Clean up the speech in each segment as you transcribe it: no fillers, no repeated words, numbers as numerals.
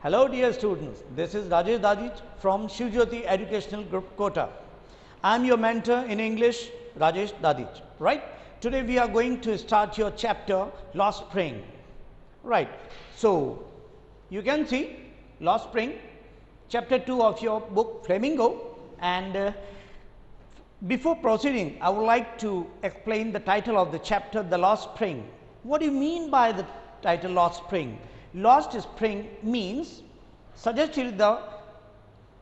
Hello dear students, this is Rajesh Dadich from Shivjyoti Educational Group Kota. I am your mentor in English, Rajesh Dadich, right? Today we are going to start your chapter Lost Spring, right? So you can see Lost Spring, chapter 2 of your book Flamingo, and before proceeding I would like to explain the title of the chapter, The Lost Spring. What do you mean by the title Lost Spring? Lost Spring means, suggested the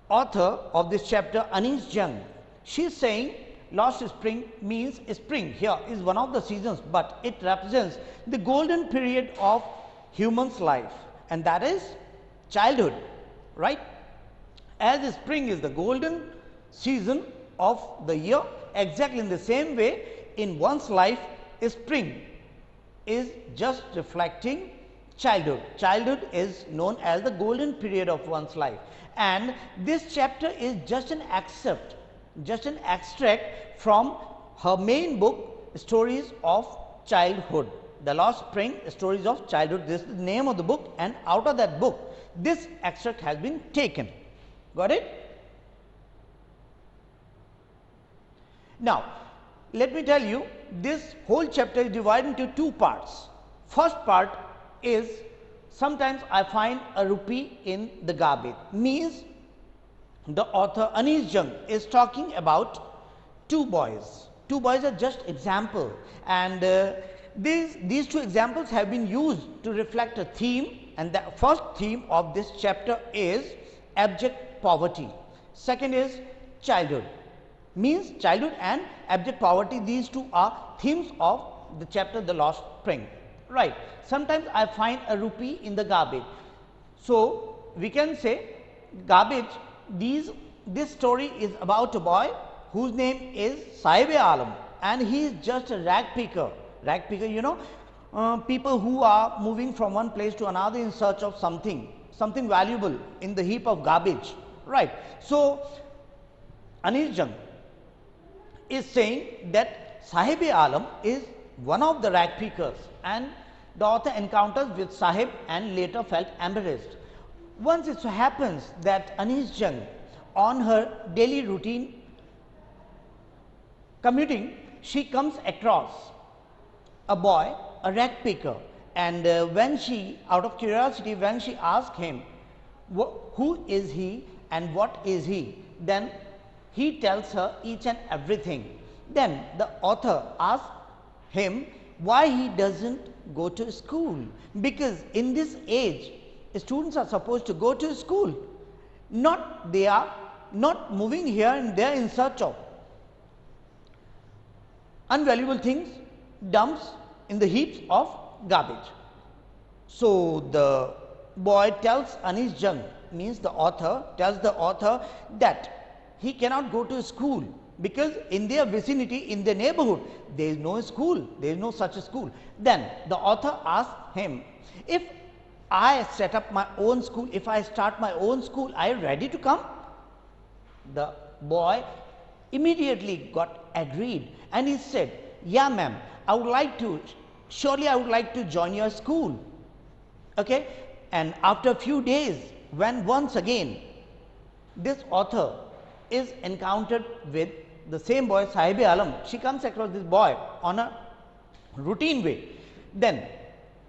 author of this chapter, Anis Jung. She is saying Lost Spring means spring here is one of the seasons, but it represents the golden period of human's life, and that is childhood, right? As spring is the golden season of the year, exactly in the same way in one's life, spring is just reflecting childhood. Childhood is known as the golden period of one's life, and this chapter is just an excerpt, just an extract from her main book, Stories of Childhood. The Lost Spring, Stories of Childhood, this is the name of the book, and out of that book this extract has been taken. Got it? Now let me tell you, this whole chapter is divided into two parts. First part is, sometimes I find a rupee in the garbage, means the author Anis Jung is talking about two boys. Two boys are just example, and these two examples have been used to reflect a theme, and the first theme of this chapter is abject poverty. Second is childhood, means childhood and abject poverty. These two are themes of the chapter The Lost Spring, right? Sometimes I find a rupee in the garbage. So we can say garbage. This story is about a boy whose name is Sahib-e-Alam, and he is just a rag picker. Rag picker, you know, people who are moving from one place to another in search of something valuable in the heap of garbage, right? So Anis Jung is saying that Sahib-e-Alam is one of the rag pickers, and the author encounters with Sahib and later felt embarrassed. Once it so happens that Anis Jung, on her daily routine commuting, she comes across a boy, a rag picker, and when she, out of curiosity, when she asks him who is he and what is he, then he tells her each and everything. Then the author asks him why he doesn't go to school, because in this age students are supposed to go to school, not they are not moving here and there in search of unvaluable things, dumps in the heaps of garbage. So the boy tells Anis Jung, means the author tells the author, that he cannot go to school because in their vicinity, in their neighborhood, there is no school, there is no such a school. Then the author asks him, if I set up my own school, if I start my own school, are you ready to come? The boy immediately got agreed, and he said, yeah ma'am, I would like to, surely I would like to join your school. Okay, and after a few days, when once again this author is encountered with the same boy, Sahib-e-Alam, she comes across this boy on a routine way. Then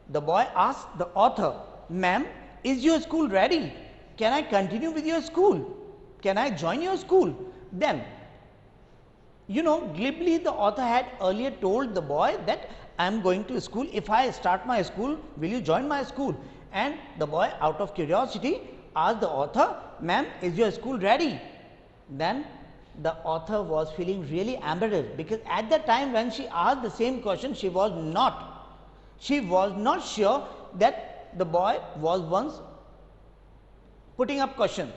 the boy asks the author, ma'am, is your school ready? Can I continue with your school? Can I join your school? Then, you know, glibly the author had earlier told the boy that I am going to school. If I start my school, will you join my school? And the boy, out of curiosity, asked the author, ma'am, is your school ready? Then the author was feeling really embarrassed, because at that time when she asked the same question, she was not sure that the boy was once putting up question.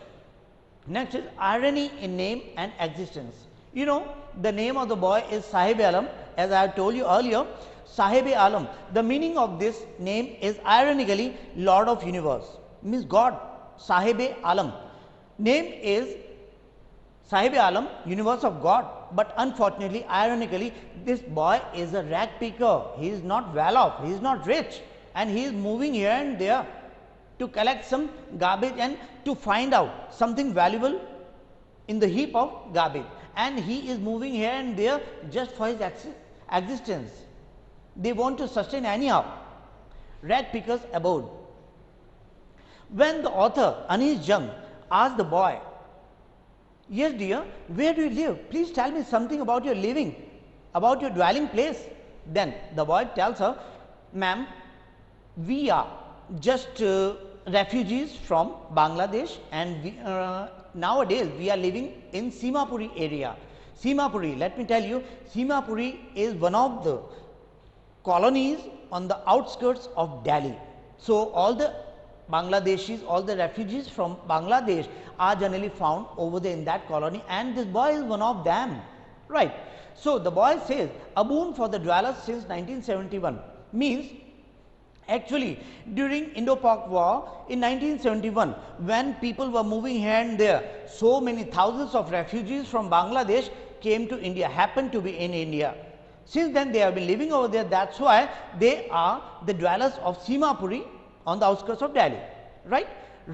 Next is irony in name and existence. You know, the name of the boy is Sahib-e-Alam, as I have told you earlier. Sahib-e-Alam, the meaning of this name is ironically Lord of Universe, means God. Sahib-e-Alam, name is Sahib-e-Alam, universe of God, but unfortunately, ironically, this boy is a rag picker. He is not well off, he is not rich, and he is moving here and there to collect some garbage and to find out something valuable in the heap of garbage, and he is moving here and there just for his existence. They want to sustain anyhow. Rag pickers abode. When the author Anish Jung asked the boy, "Yes dear, where do you live? Please tell me something about your living, about your dwelling place." Then the boy tells her, "Ma'am, we are just refugees from Bangladesh, and nowadays we are living in Simapuri area." Simapuri, let me tell you, Simapuri is one of the colonies on the outskirts of Delhi. So all the Bangladeshis, all the refugees from Bangladesh are generally found over there in that colony, and this boy is one of them, right? So the boy says, "A boon for the dwellers since 1971," means actually during Indo-Pak War in 1971, when people were moving here and there, so many thousands of refugees from Bangladesh came to India, happened to be in India. Since then they have been living over there, that's why they are the dwellers of Simapuri on the outskirts of Delhi, right?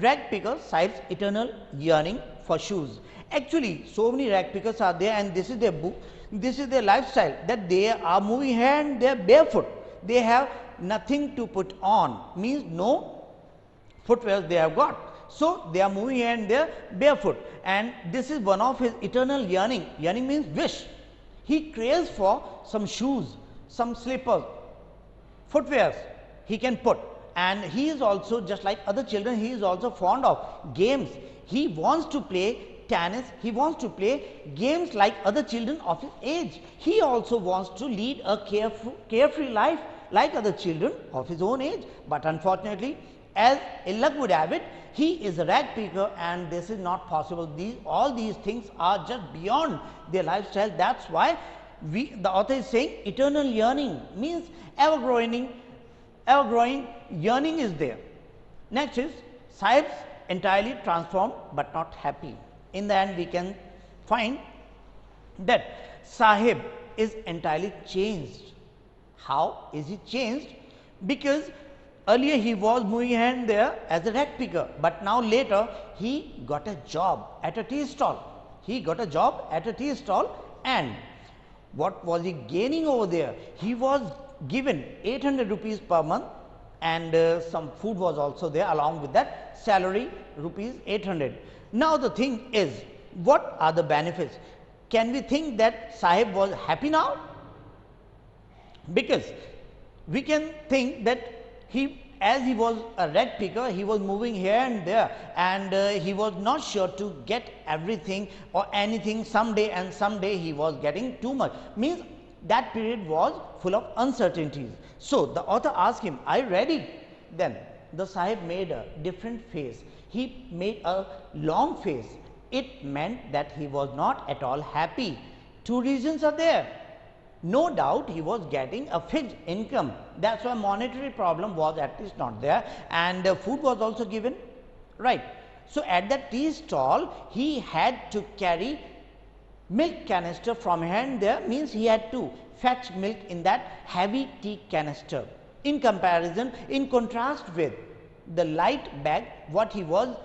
Rag pickers Sahib's eternal yearning for shoes. Actually, so many rag pickers are there, and this is their lifestyle, that they are moving here and they are barefoot. They have nothing to put on, means no footwear they have got. So they are moving here and there barefoot, and this is one of his eternal yearning. Yearning means wish. He craves for some shoes, some slippers, footwears he can put. And he is also, just like other children, he is also fond of games. He wants to play tennis, he wants to play games like other children of his age. He also wants to lead a carefree life like other children of his own age. But unfortunately, as ill luck would have it, he is a rag picker, and this is not possible. All these things are just beyond their lifestyle. That's why the author is saying eternal yearning, means ever growing yearning is there. Next is Sahib's entirely transformed but not happy. In the end, we can find that Sahib is entirely changed. How is he changed? Because earlier he was moving here and there as a rag picker, but now later he got a job at a tea stall. He got a job at a tea stall, and what was he gaining over there? He was given 800 rupees per month, and some food was also there along with that salary, rupees 800. Now the thing is, what are the benefits? Can we think that Sahib was happy now? Because we can think that as he was a rag picker, he was moving here and there, and he was not sure to get everything or anything someday, and someday he was getting too much. Means that period was full of uncertainties. So the author asked him, "Are you ready?" Then the Sahib made a different face. He made a long face. It meant that he was not at all happy. Two reasons are there. No doubt he was getting a fixed income. That's why monetary problem was at least not there, and food was also given, right? So at that tea stall, he had to carry milk canister from here and there, means he had to fetch milk in that heavy tea canister. In comparison, in contrast with the light bag what he was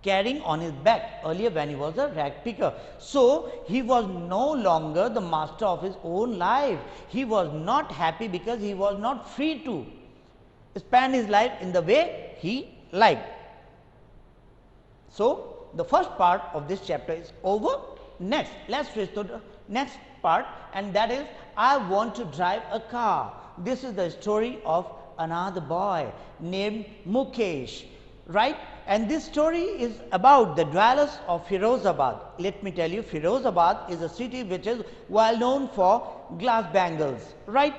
carrying on his back earlier when he was a rag picker. So he was no longer the master of his own life. He was not happy because he was not free to spend his life in the way he liked. So the first part of this chapter is over. Next, let's switch to the next part, and that is, I want to drive a car. This is the story of another boy named Mukesh, right? And this story is about the dwellers of Firozabad. Let me tell you, Firozabad is a city which is well known for glass bangles, right?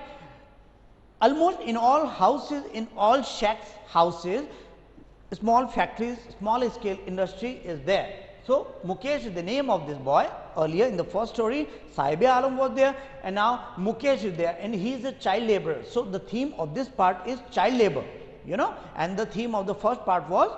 Almost in all houses, in all shacks houses, small factories, small scale industry is there. So Mukesh is the name of this boy. Earlier in the first story, Sahib-e-Alam was there, and now Mukesh is there, and he is a child laborer. So the theme of this part is child labor, and the theme of the first part was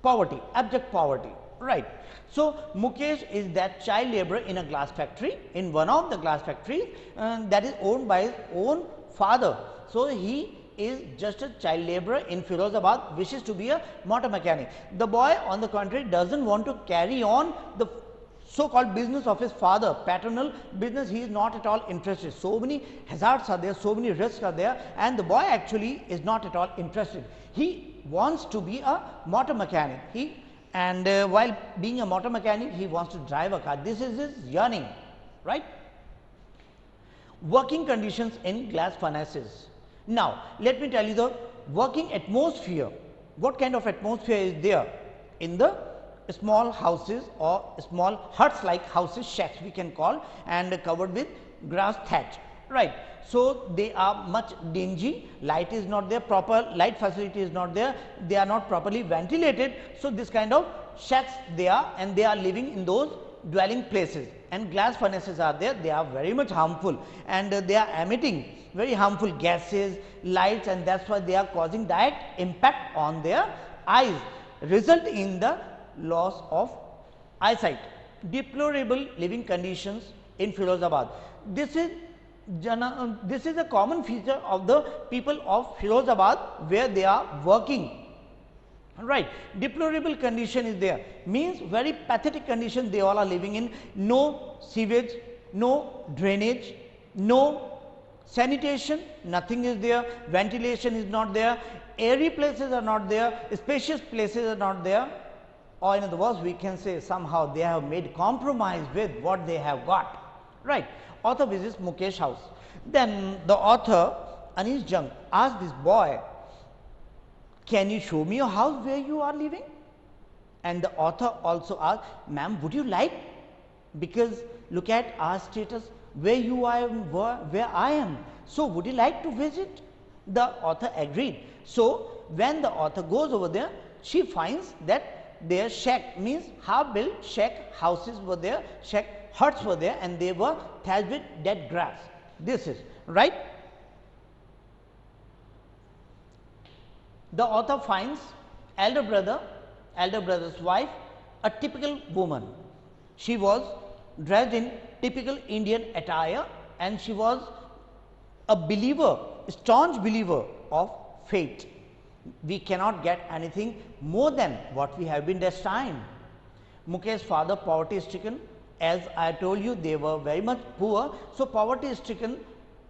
poverty, abject poverty, right? So Mukesh is that child laborer in a glass factory, in one of the glass factories that is owned by his own father. So he is just a child laborer in Firozabad, wishes to be a motor mechanic. The boy on the contrary doesn't want to carry on the so called business of his father, paternal business. He is not at all interested. So many hazards are there, so many risks are there, and the boy actually is not at all interested. He wants to be a motor mechanic. While being a motor mechanic, he wants to drive a car. This is his yearning, right? Working conditions in glass furnaces. Now, let me tell you the working atmosphere. What kind of atmosphere is there in the small houses or small huts like houses, shacks we can call, and covered with grass thatch, right? So, they are much dingy, light is not there, proper light facility is not there, they are not properly ventilated. So, this kind of shacks they are, and they are living in those dwelling places, and glass furnaces are there. They are very much harmful, and they are emitting very harmful gases, lights, and that is why they are causing direct impact on their eyes, result in the loss of eyesight. Deplorable living conditions in Firozabad. This is a common feature of the people of Firozabad where they are working. Right, deplorable condition is there, means very pathetic condition they all are living in. No sewage, no drainage, no sanitation, nothing is there, ventilation is not there, airy places are not there, spacious places are not there, or in other words we can say somehow they have made compromise with what they have got. Right. Author visits Mukesh house. Then the author Anish Jung asked this boy, can you show me your house where you are living? And the author also asked, ma'am, would you like? Because look at our status, where you are and where I am. So, would you like to visit? The author agreed. So, when the author goes over there, she finds that their shack, means half built shack houses were there, shack huts were there, and they were thatched with dead grass. This is right. The author finds elder brother's wife, a typical woman. She was dressed in typical Indian attire, and she was a believer, staunch believer of fate. We cannot get anything more than what we have been destined. Mukesh's father poverty stricken, as I told you, they were very much poor. So, poverty stricken,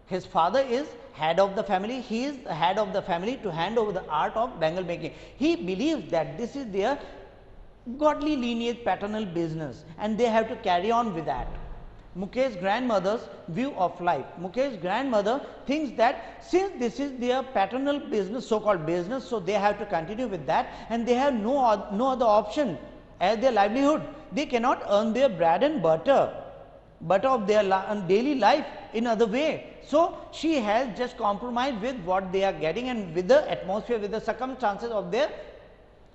his father is head of the family, he is the head of the family to hand over the art of bangle making. He believes that this is their godly lineage paternal business, and they have to carry on with that. Mukesh's grandmother's view of life. Mukesh's grandmother thinks that since this is their paternal business, so called business, so they have to continue with that, and they have no other option as their livelihood. They cannot earn their bread and butter of their daily life in other way. So, she has just compromised with what they are getting and with the atmosphere, with the circumstances of their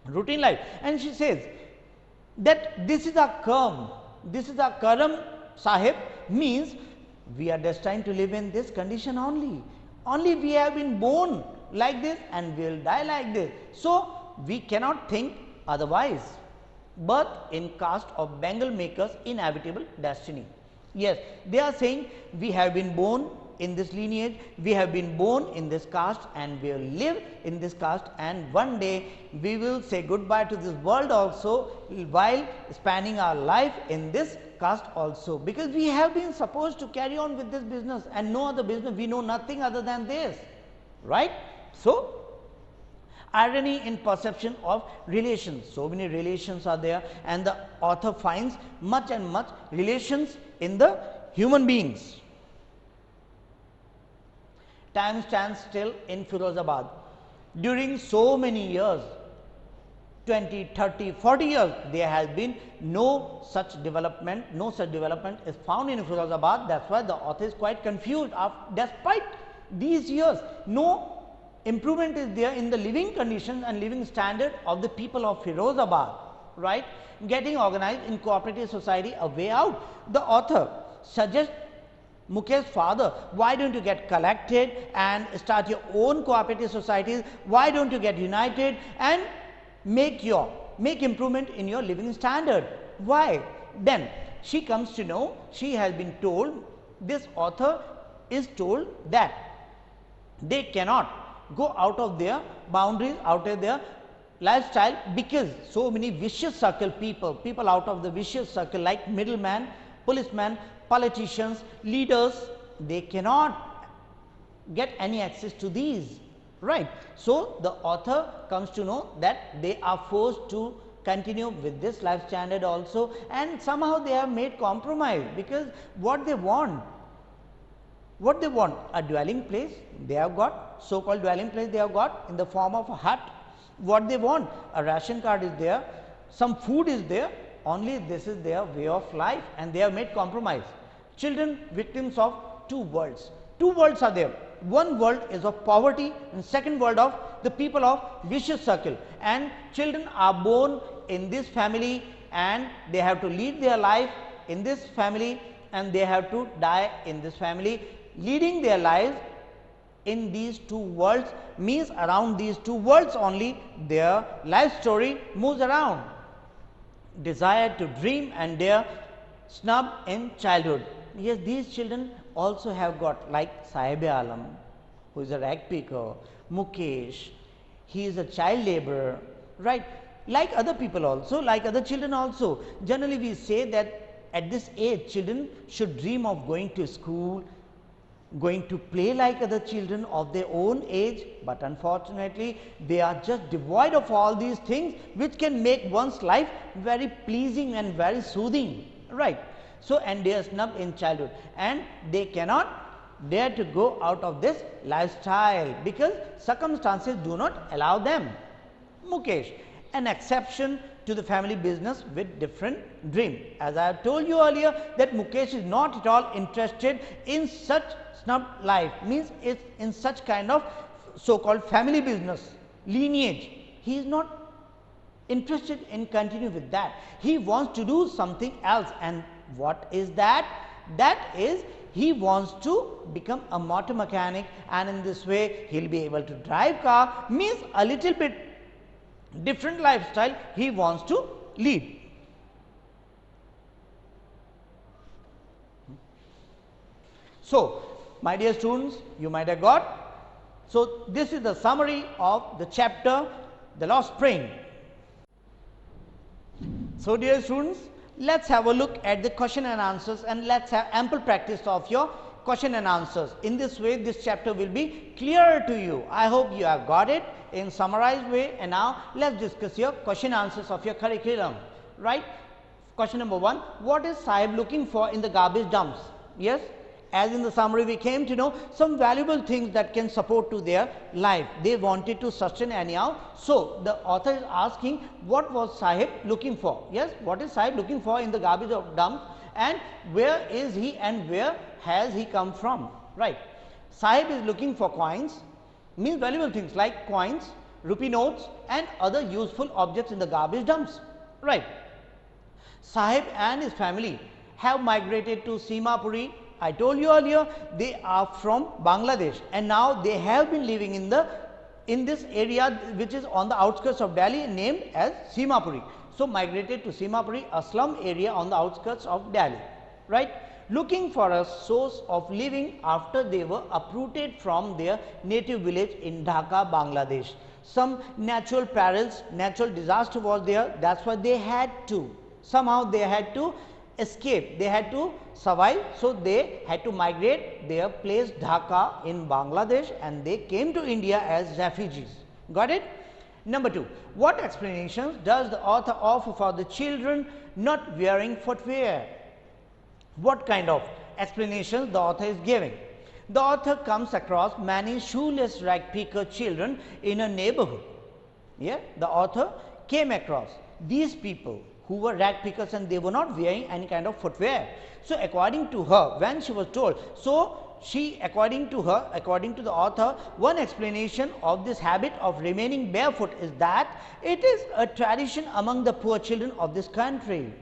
routine life. And she says that this is our karma, this is our karam sahib, means we are destined to live in this condition only. Only we have been born like this and we will die like this. So, we cannot think otherwise. Birth in caste of bangle makers, inevitable destiny. Yes, they are saying we have been born in this lineage, we have been born in this caste, and we will live in this caste, and one day we will say goodbye to this world also while spanning our life in this caste also, because we have been supposed to carry on with this business and no other business, we know nothing other than this, right. So, irony in perception of relations. So many relations are there, and the author finds much and much relations in the human beings. Time stands still in Firozabad. During so many years, 20, 30, 40 years, there has been no such development, is found in Firozabad. That is why the author is quite confused. Despite these years, no improvement is there in the living conditions and living standard of the people of Firozabad, right. Getting organized in cooperative society, a way out. The author suggests Mukesh's father, why don't you get collected and start your own cooperative societies? Why don't you get united and make improvement in your living standard? Why? Then she comes to know, she has been told, this author is told that they cannot go out of their boundaries, out of their lifestyle, because so many vicious circle people out of the vicious circle like middlemen, policemen, politicians, leaders, they cannot get any access to these, right. So, the author comes to know that they are forced to continue with this life standard also, and somehow they have made compromise, because what they want, a dwelling place they have got, so called dwelling place they have got in the form of a hut. What they want, a ration card is there, some food is there, only this is their way of life, and they have made compromise. Children victims of two worlds are there. One world is of poverty, and second world of the people of vicious circle, and children are born in this family and they have to lead their life in this family, and they have to die in this family. Leading their lives in these two worlds means around these two worlds only their life story moves around. Desire to dream and dare snub in childhood. Yes, these children also have got like Sahib Alam, who is a rag picker, Mukesh, he is a child laborer, right. Like other people also, like other children also. Generally we say that at this age children should dream of going to school, going to play like other children of their own age, but unfortunately they are just devoid of all these things which can make one's life very pleasing and very soothing, right. So, and they are snubbed in childhood, and they cannot dare to go out of this lifestyle because circumstances do not allow them. Mukesh, an exception to the family business with different dream. As I have told you earlier that Mukesh is not at all interested in such snub life, means it's in such kind of so called family business lineage. He is not interested in continue with that. He wants to do something else, and what is that? That is, he wants to become a motor mechanic, and in this way he will be able to drive car, means a little bit different lifestyle he wants to lead. So, my dear students, you might have got. So, this is the summary of the chapter The Lost Spring. So, dear students, let us have a look at the question and answers, and let us have ample practice of your question and answers. In this way, this chapter will be clearer to you. I hope you have got it in summarized way, and now let us discuss your question answers of your curriculum, right. Question number 1, what is Sahib looking for in the garbage dumps? Yes, as in the summary we came to know some valuable things that can support to their life. They wanted to sustain anyhow. So, the author is asking what was Sahib looking for? Yes, what is Sahib looking for in the garbage of dump, and where is he and where has he come from, right. Sahib is looking for coins, means valuable things like coins, rupee notes and other useful objects in the garbage dumps, right. Sahib and his family have migrated to Simapuri. I told you earlier they are from Bangladesh, and now they have been living in this area which is on the outskirts of Delhi named as Simapuri. So, migrated to Simapuri, a slum area on the outskirts of Delhi, right. Looking for a source of living after they were uprooted from their native village in Dhaka, Bangladesh. Some natural perils, natural disaster was there, that is why they had to, somehow they had to escape, they had to survive. So, they had to migrate their place Dhaka in Bangladesh, and they came to India as refugees. Got it? Number 2, what explanations does the author offer for the children not wearing footwear? What kind of explanations the author is giving? The author comes across many shoeless rag picker children in a neighborhood. Yeah, the author came across these people who were rag pickers, and they were not wearing any kind of footwear. So, according to her, when she was told, so she, according to her, according to the author, one explanation of this habit of remaining barefoot is that it is a tradition among the poor children of this country.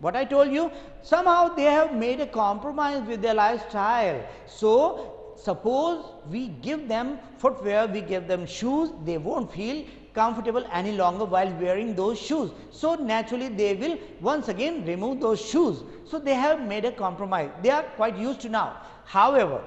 What I told you, somehow they have made a compromise with their lifestyle. So, suppose we give them footwear, we give them shoes, they won't feel comfortable any longer while wearing those shoes. So, naturally they will once again remove those shoes. So, they have made a compromise, they are quite used to now. However,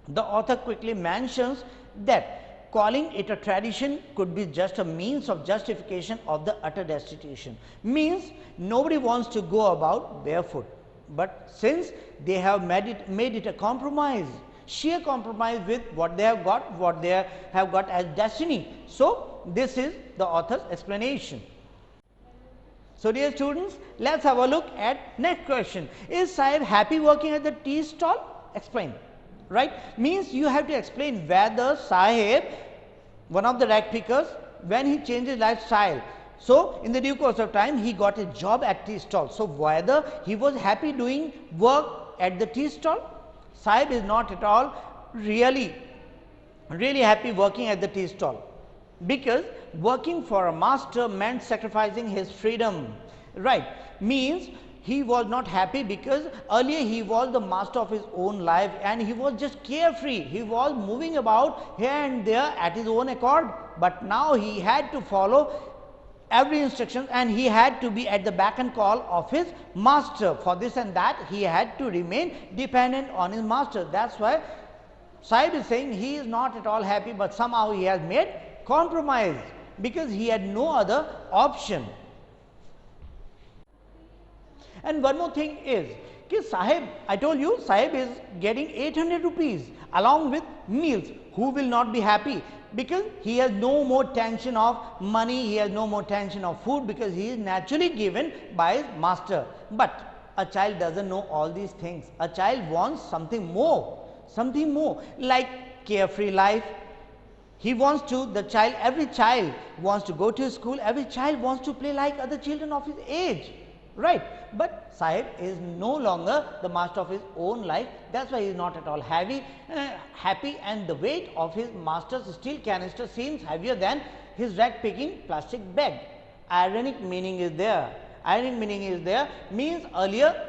the author quickly mentions that calling it a tradition could be just a means of justification of the utter destitution. Means nobody wants to go about barefoot, but since they have made it a compromise, sheer compromise with what they have got as destiny. So, this is the author's explanation. So, dear students, let us have a look at next question. Is Sahib happy working at the tea stall? Explain. Right? Means you have to explain whether Sahib, one of the rag pickers, when he changed his lifestyle. So, in the due course of time, he got a job at tea stall. So, whether he was happy doing work at the tea stall? Sahib is not at all really happy working at the tea stall, because working for a master meant sacrificing his freedom. Right? Means he was not happy because earlier he was the master of his own life and he was just carefree. He was moving about here and there at his own accord, but now he had to follow every instruction and he had to be at the beck and call of his master. For this and that, he had to remain dependent on his master. That's why Sahib is saying he is not at all happy, but somehow he has made compromise because he had no other option. And one more thing is, Sahib, I told you, Sahib is getting 800 rupees along with meals. Who will not be happy? Because he has no more tension of money, he has no more tension of food, because he is naturally given by his master. But a child doesn't know all these things. A child wants something more, like carefree life. He wants to, every child wants to go to school, every child wants to play like other children of his age. Right? But Sahib is no longer the master of his own life. That's why he is not at all happy, and the weight of his master's steel canister seems heavier than his rag picking plastic bag. Ironic meaning is there. Means earlier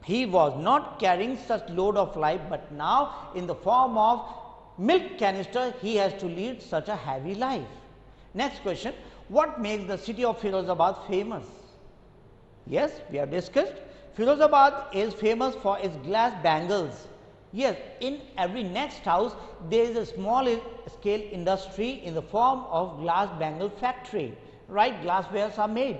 he was not carrying such load of life, but now in the form of milk canister he has to lead such a heavy life. Next question, what makes the city of Firozabad famous? Yes, we have discussed. Firozabad is famous for its glass bangles. Yes, in every next house there is a small scale industry in the form of glass bangle factory. Right, glasswares are made.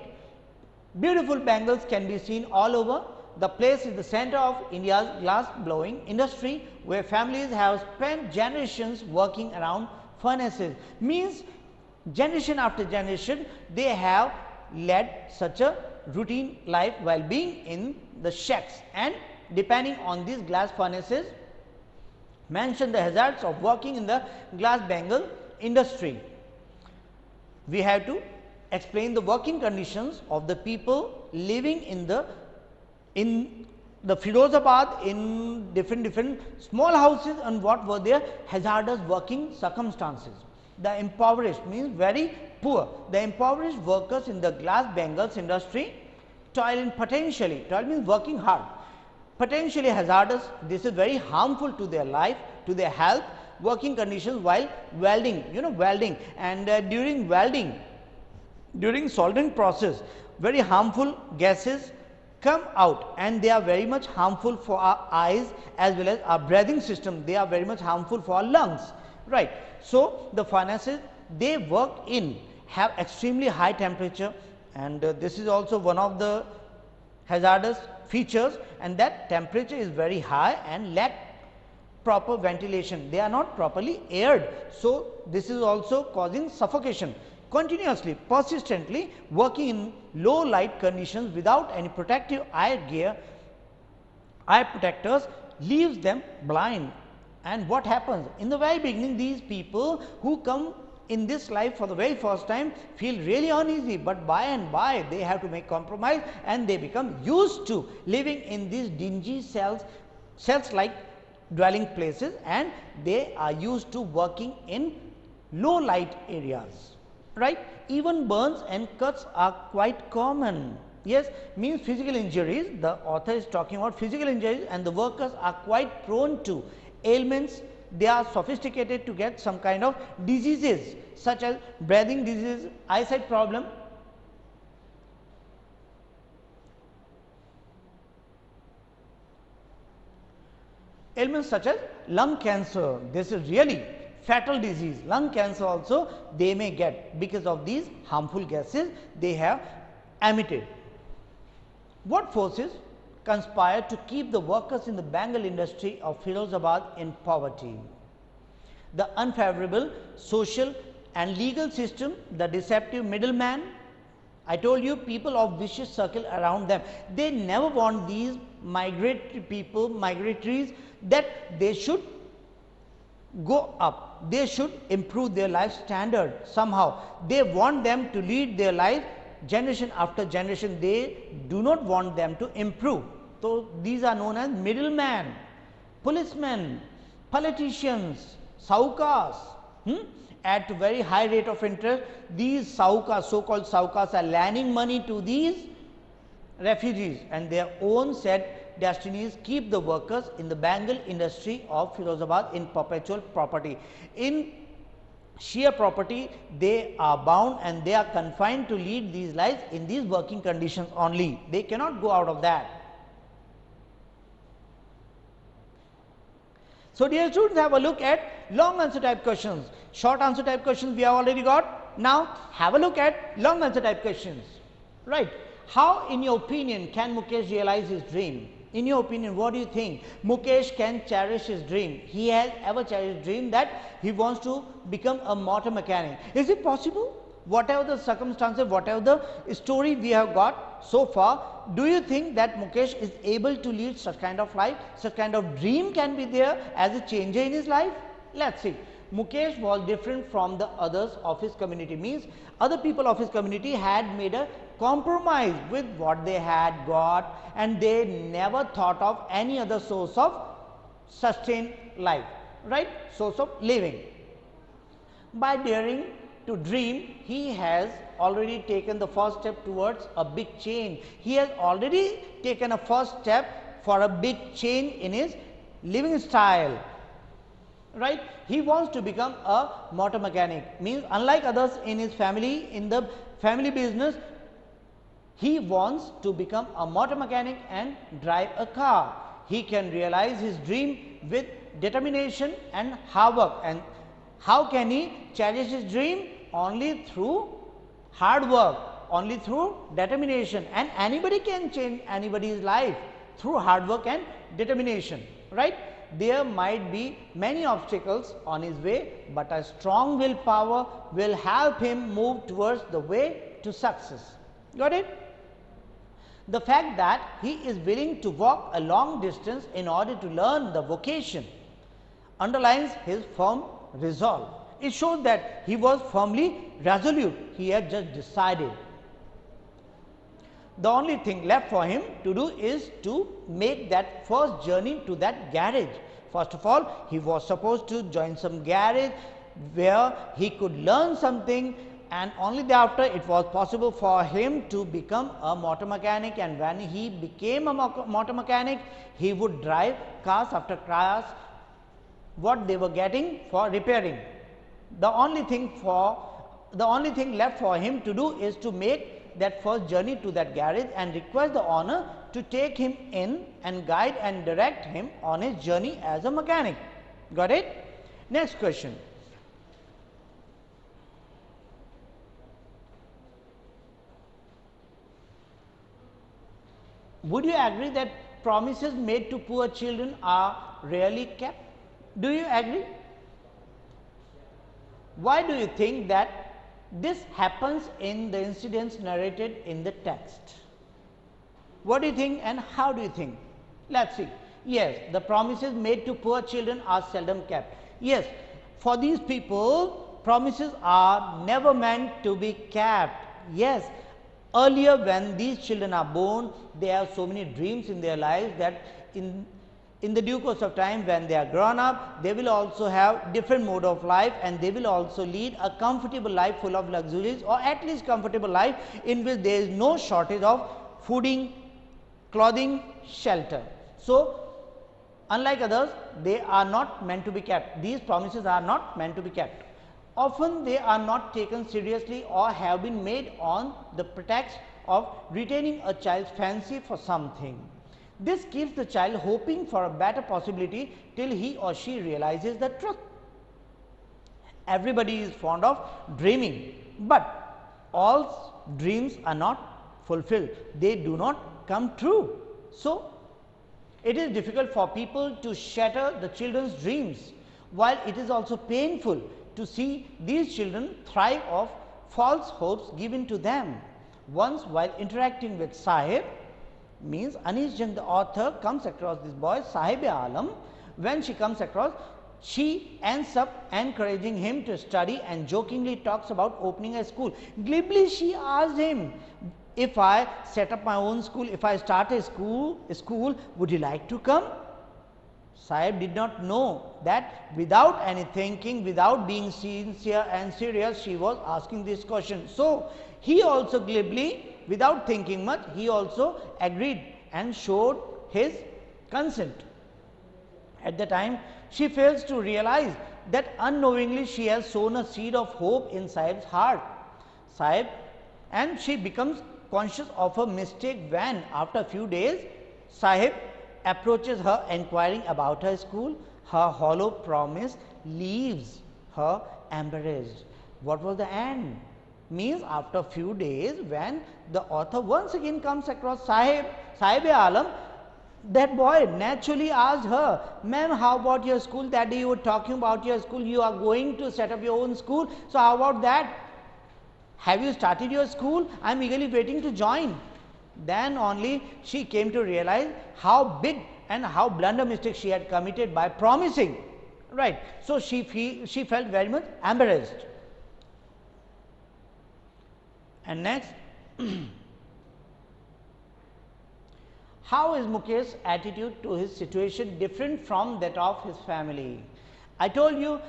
Beautiful bangles can be seen all over. The place is the center of India's glass blowing industry, where families have spent generations working around furnaces. Means generation after generation they have led such a routine life while being in the shacks, and depending on these glass furnaces, mention the hazards of working in the glass bangle industry. We have to explain the working conditions of the people living in the Firozabad in different small houses, and what were their hazardous working circumstances. The impoverished means very poor. The impoverished workers in the glass bangles industry toil means working hard, potentially hazardous. This is very harmful to their life, to their health. Working conditions while welding, welding, and during soldering process, very harmful gases come out, and they are very much harmful for our eyes as well as our breathing system. They are very much harmful for our lungs. Right. So, the furnaces they work in have extremely high temperature, and this is also one of the hazardous features, and that temperature is very high and lack proper ventilation. They are not properly aired. So, this is also causing suffocation. Continuously, persistently working in low light conditions without any protective eye protectors leaves them blind. And what happens? In the very beginning, these people who come in this life for the very first time feel really uneasy, but by and by they have to make compromise and they become used to living in these dingy cells like dwelling places, and they are used to working in low light areas. Right? Even burns and cuts are quite common. Yes, means physical injuries. The author is talking about physical injuries, and the workers are quite prone to ailments. They are sophisticated to get some kind of diseases such as breathing disease, eyesight problem. Ailments such as lung cancer. This is really fatal disease, lung cancer also they may get because of these harmful gases they have emitted. What forces conspire to keep the workers in the bangle industry of Firozabad in poverty? The unfavorable social and legal system, the deceptive middleman. I told you, people of vicious circle around them. They never want these migratory people, migratories, that they should go up. They should improve their life standard somehow. They want them to lead their life generation after generation. They do not want them to improve. So, these are known as middlemen, policemen, politicians, sahukas. At very high rate of interest, these sahukas, so called sahukas, are lending money to these refugees, and their own set destinies keep the workers in the bangle industry of Firozabad in perpetual poverty. In sheer poverty, they are bound and they are confined to lead these lives in these working conditions only. They cannot go out of that. So, dear students, have a look at long answer type questions. Short answer type questions we have already got. Now, have a look at long answer type questions. Right. How, in your opinion, can Mukesh realize his dream? In your opinion, what do you think? Mukesh can cherish his dream. He has ever cherished dream that he wants to become a motor mechanic. Is it possible? Whatever the circumstances, whatever the story we have got so far, do you think that Mukesh is able to lead such kind of life, such kind of dream can be there as a changer in his life? Let's see. Mukesh was different from the others of his community, means other people of his community had made a compromise with what they had got, and they never thought of any other source of sustained life, right? Source of living. By daring to dream, he has already taken the first step towards a big change. He has already taken a first step for a big change in his living style, right? He wants to become a motor mechanic, means unlike others in his family, in the family business, he wants to become a motor mechanic and drive a car. He can realize his dream with determination and hard work. And how can he cherish his dream? Only through hard work, only through determination, and anybody can change anybody's life through hard work and determination, right? There might be many obstacles on his way, but a strong willpower will help him move towards the way to success. Got it? The fact that he is willing to walk a long distance in order to learn the vocation underlines his firm resolve. It shows that he was firmly resolute. He had just decided. The only thing left for him to do is to make that first journey to that garage. First of all, he was supposed to join some garage where he could learn something, and only thereafter it was possible for him to become a motor mechanic. And when he became a motor mechanic, he would drive cars after cars what they were getting for repairing. The only thing left for him to do is to make that first journey to that garage and request the owner to take him in and guide and direct him on his journey as a mechanic. Got it? Next question. Would you agree that promises made to poor children are rarely kept? Do you agree? Why do you think that this happens in the incidents narrated in the text? What do you think and how do you think? Let's see. Yes, the promises made to poor children are seldom kept. Yes, for these people, promises are never meant to be kept. Yes, earlier when these children are born, they have so many dreams in their lives that in the due course of time, when they are grown up, they will also have different mode of life, and they will also lead a comfortable life full of luxuries, or at least comfortable life in which there is no shortage of fooding, clothing, shelter. So, unlike others, they are not meant to be kept. These promises are not meant to be kept. Often they are not taken seriously or have been made on the pretext of retaining a child's fancy for something. This keeps the child hoping for a better possibility till he or she realizes the truth. Everybody is fond of dreaming, but all dreams are not fulfilled. They do not come true. So, it is difficult for people to shatter the children's dreams, while it is also painful to see these children thrive off false hopes given to them. Once, while interacting with Sahib, means Anis Jung, the author, comes across this boy Sahib-e-Alam. When she comes across, she ends up encouraging him to study and jokingly talks about opening a school. Glibly she asked him, if I set up my own school, if I start a school, would you like to come? Sahib did not know that without any thinking, without being sincere and serious, she was asking this question. So, he also glibly, without thinking much, he also agreed and showed his consent. At the time, she fails to realize that unknowingly she has sown a seed of hope in Sahib's heart. Sahib, and she becomes conscious of her mistake when, after a few days, Sahib approaches her inquiring about her school. Her hollow promise leaves her embarrassed. What was the end? Means after a few days, when the author once again comes across Sahib-e-Alam, that boy naturally asked her, ma'am, how about your school? That day you were talking about your school, you are going to set up your own school. So, how about that? Have you started your school? I am eagerly waiting to join. Then only she came to realize how big and how blunder mistake she had committed by promising. Right. So, she felt very much embarrassed. And next, how is Mukesh's attitude to his situation different from that of his family? I told you,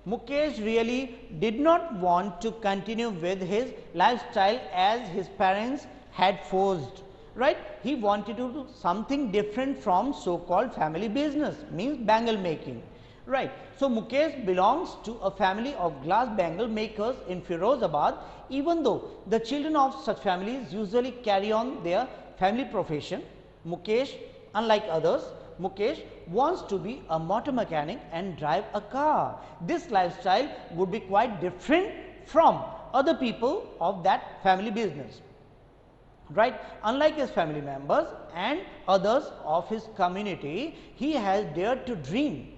Mukesh really did not want to continue with his lifestyle as his parents had forced, right. He wanted to do something different from so called family business, means bangle making, right. So, Mukesh belongs to a family of glass bangle makers in Firozabad. Even though the children of such families usually carry on their family profession, Mukesh, unlike others, Mukesh wants to be a motor mechanic and drive a car. This lifestyle would be quite different from other people of that family business, right. Unlike his family members and others of his community, he has dared to dream.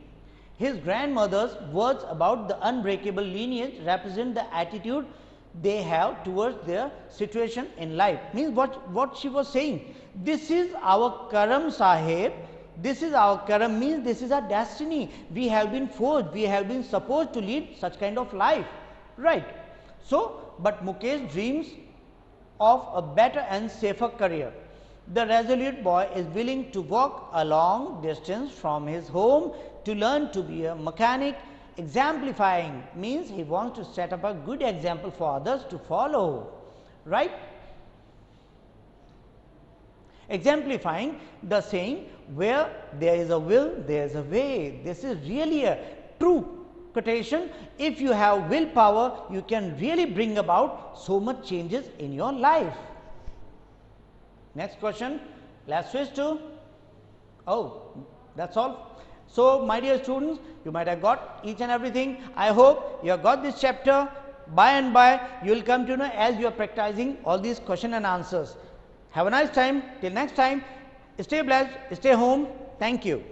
His grandmother's words about the unbreakable lineage represent the attitude they have towards their situation in life. Means what she was saying, this is our karam, Sahib, this is our karam, means this is our destiny. We have been forced, we have been supposed to lead such kind of life, right. So, but Mukesh dreams of a better and safer career. The resolute boy is willing to walk a long distance from his home to learn to be a mechanic. Exemplifying means he wants to set up a good example for others to follow, right. Exemplifying the saying, where there is a will, there is a way. This is really a true quotation. If you have willpower, you can really bring about so much changes in your life. Next question, let's switch to, oh, that's all. So, my dear students, you might have got each and everything. I hope you have got this chapter. By and by, you will come to know as you are practicing all these question and answers. Have a nice time. Till next time, stay blessed, stay home. Thank you.